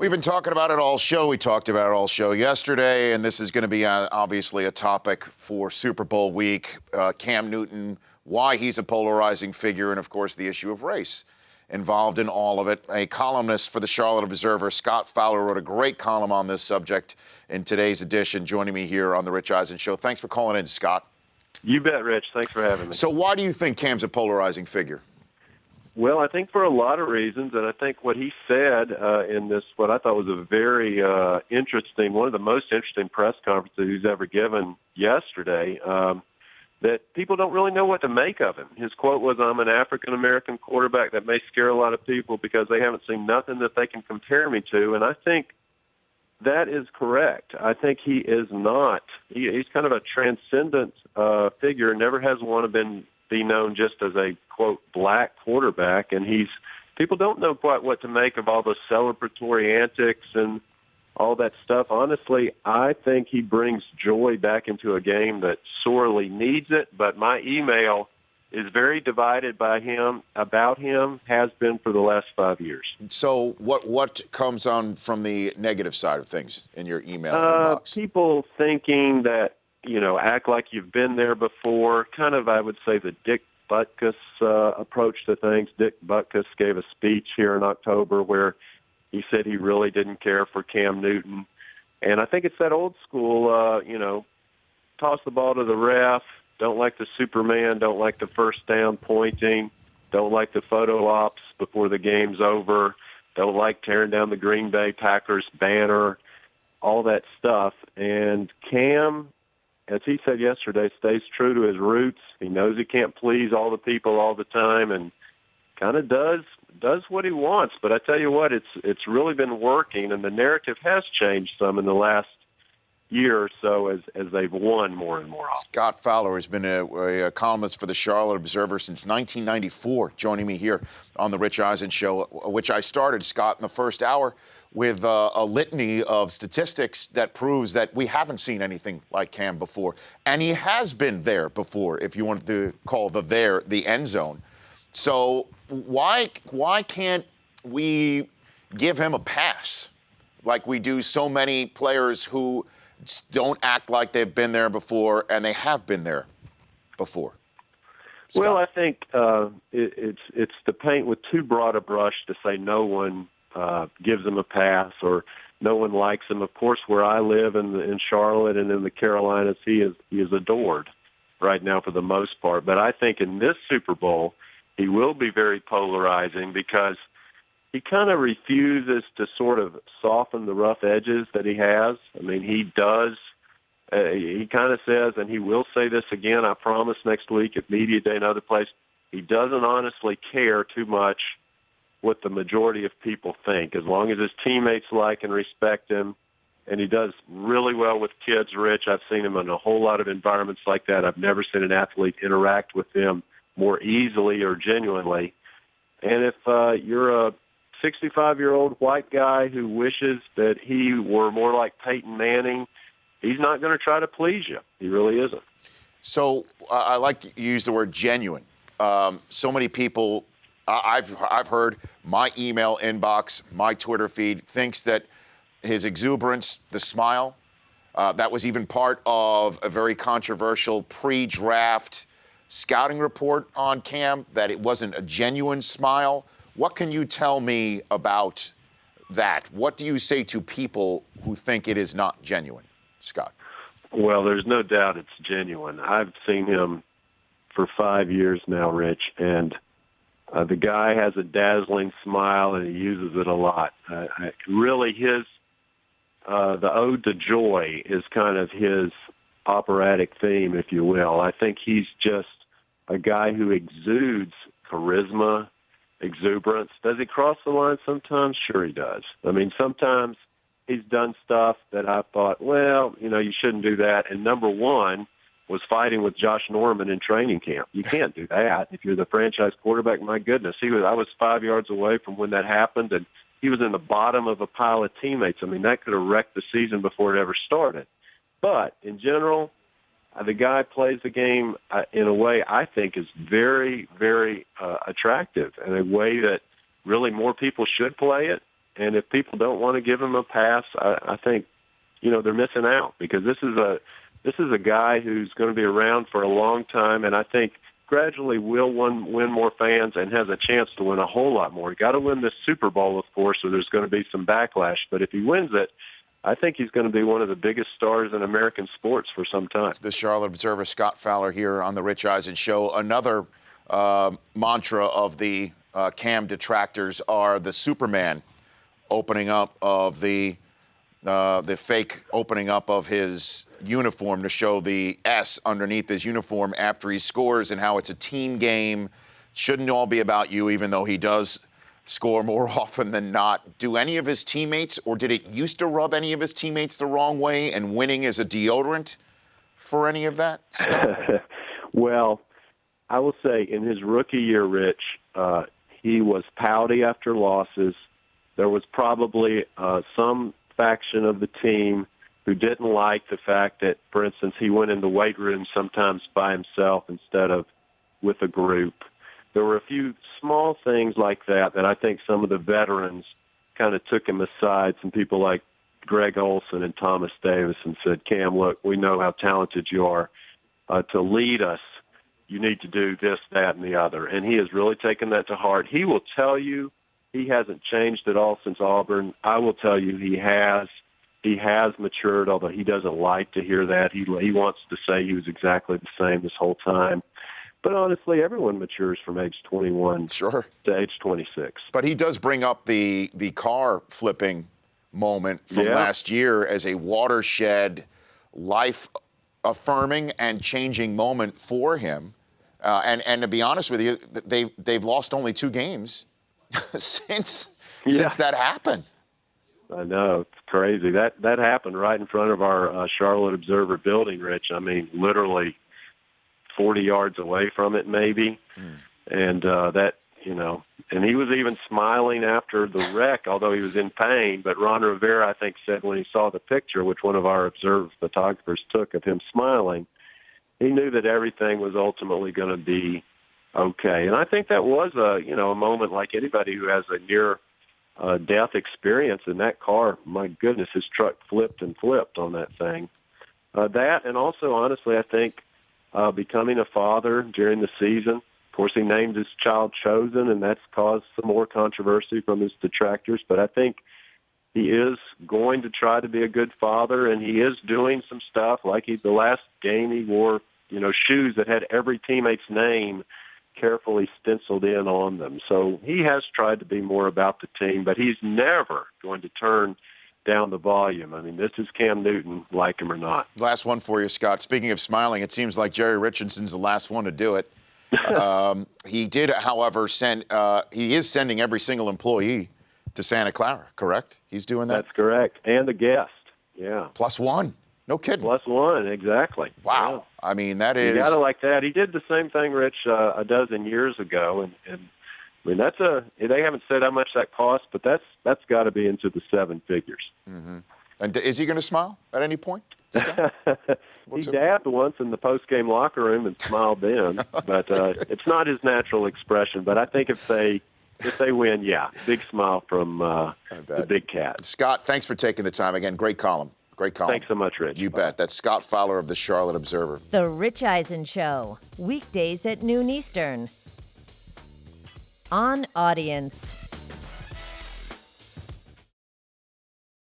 We've been talking about it all show. We talked about it all show yesterday, and this is going to be obviously a topic for Super Bowl week. Cam Newton, why he's a polarizing figure, and of course the issue of race involved in all of it. A columnist for the Charlotte Observer, Scott Fowler, wrote a great column on this subject in today's edition, joining me here on the Rich Eisen Show. Thanks for calling in, Scott. You bet, Rich. Thanks for having me. So why do you think Cam's a polarizing figure? Well, I think for a lot of reasons, and I think what he said in this, what I thought was a very interesting, one of the most interesting press conferences he's ever given yesterday, that people don't really know what to make of him. His quote was, "I'm an African-American quarterback that may scare a lot of people because they haven't seen nothing that they can compare me to." And I think that is correct. I think he is not. He's kind of a transcendent figure, never has one been be known just as a, quote, black quarterback. And people don't know quite what to make of all the celebratory antics and all that stuff. Honestly, I think he brings joy back into a game that sorely needs it. But my email is very divided about him, has been for the last 5 years. So what comes on from the negative side of things in your email inbox? People thinking that, act like you've been there before. Kind of, I would say, the Dick Butkus approach to things. Dick Butkus gave a speech here in October where he said he really didn't care for Cam Newton. And I think it's that old school, toss the ball to the ref, don't like the Superman, don't like the first down pointing, don't like the photo ops before the game's over, don't like tearing down the Green Bay Packers banner, all that stuff. And Cam, as he said yesterday, stays true to his roots. He knows he can't please all the people all the time and kind of does what he wants. But I tell you what, it's really been working, and the narrative has changed some in the last year or so as they've won more and more often. Scott Fowler has been a columnist for the Charlotte Observer since 1994, joining me here on the Rich Eisen Show, which I started, Scott, in the first hour with a litany of statistics that proves that we haven't seen anything like Cam before. And he has been there before, if you want to call the end zone. So why can't we give him a pass like we do so many players who don't act like they've been there before, and they have been there before? Scott. Well, I think it's to paint with too broad a brush to say no one gives him a pass or no one likes him. Of course, where I live in Charlotte and in the Carolinas, he is adored right now for the most part. But I think in this Super Bowl, he will be very polarizing because he kind of refuses to sort of soften the rough edges that he has. I mean, he does. He kind of says, and he will say this again, I promise, next week at Media Day and other place, he doesn't honestly care too much what the majority of people think, as long as his teammates like and respect him. And he does really well with kids, Rich. I've seen him in a whole lot of environments like that. I've never seen an athlete interact with them more easily or genuinely. And if you're a 65-year-old white guy who wishes that he were more like Peyton Manning, he's not going to try to please you. He really isn't. So I like to use the word genuine. So many people, I've heard my email inbox, my Twitter feed thinks that his exuberance, the smile, that was even part of a very controversial pre-draft scouting report on Cam, that it wasn't a genuine smile. What can you tell me about that? What do you say to people who think it is not genuine, Scott? Well, there's no doubt it's genuine. I've seen him for 5 years now, Rich, and the guy has a dazzling smile, and he uses it a lot. Really, the Ode to Joy is kind of his operatic theme, if you will. I think he's just a guy who exudes charisma, exuberance. Does he cross the line sometimes? Sure he does. I mean, sometimes he's done stuff that I thought, well, you shouldn't do that. And number one was fighting with Josh Norman in training camp. You can't do that. If you're the franchise quarterback, my goodness. I was 5 yards away from when that happened, and he was in the bottom of a pile of teammates. I mean, that could have wrecked the season before it ever started. But in general, the guy plays the game in a way I think is very, very attractive, in a way that really more people should play it. And if people don't want to give him a pass, I think, they're missing out, because this is a guy who's going to be around for a long time, and I think gradually will win more fans and has a chance to win a whole lot more. He got to win this Super Bowl, of course, so there's going to be some backlash. But if he wins it, I think he's going to be one of the biggest stars in American sports for some time. The Charlotte Observer, Scott Fowler, here on the Rich Eisen Show. Another mantra of the Cam detractors are the Superman opening up of the fake opening up of his uniform to show the S underneath his uniform after he scores, and how it's a team game. Shouldn't all be about you, even though he does score more often than not. Do any of his teammates, or did it used to rub any of his teammates the wrong way, and winning is a deodorant for any of that, Scott? Well, I will say in his rookie year, Rich, he was pouty after losses. There was probably some faction of the team who didn't like the fact that, for instance, he went in the weight room sometimes by himself instead of with a group. There were a few small things like that I think some of the veterans kind of took him aside, some people like Greg Olson and Thomas Davis, and said, Cam, look, we know how talented you are. To lead us, you need to do this, that, and the other. And he has really taken that to heart. He will tell you he hasn't changed at all since Auburn. I will tell you he has. He has matured, although he doesn't like to hear that. He wants to say he was exactly the same this whole time. But honestly, everyone matures from age 21 Sure. to age 26. But he does bring up the car flipping moment from last year as a watershed, life-affirming and changing moment for him. And to be honest with you, they've lost only 2 games since that happened. I know, it's crazy. That happened right in front of our Charlotte Observer building, Rich. I mean, literally 40 yards away from it, maybe. And and he was even smiling after the wreck, although he was in pain. But Ron Rivera, I think, said when he saw the picture, which one of our Observer photographers took of him smiling, he knew that everything was ultimately going to be okay. And I think that was a moment like anybody who has a near death experience in that car. My goodness, his truck flipped and flipped on that thing. That, and also, honestly, I think becoming a father during the season. Of course, he named his child Chosen, and that's caused some more controversy from his detractors. But I think he is going to try to be a good father, and he is doing some stuff. Like the last game, he wore shoes that had every teammate's name carefully stenciled in on them. So he has tried to be more about the team, but he's never going to turn down the volume. I mean, this is Cam Newton, like him or not. Last one for you, Scott. Speaking of smiling, it seems like Jerry Richardson's the last one to do it. He did, however, he is sending every single employee to Santa Clara, correct? He's doing that? That's correct. And the guest, yeah. +1. No kidding. +1, exactly. Wow. Yeah. I mean, that is... You got to like that. He did the same thing, Rich, a dozen years ago. And I mean, they haven't said how much that costs, but that's got to be into the 7 figures. Mm-hmm. And is he going to smile at any point? He dabbed once in the post-game locker room and smiled then, but it's not his natural expression. But I think if they win, yeah, big smile from the big cat. Scott, thanks for taking the time. Again, great column. Great column. Thanks so much, Rich. You bet. That's Scott Fowler of the Charlotte Observer. The Rich Eisen Show, weekdays at noon Eastern. On Audience.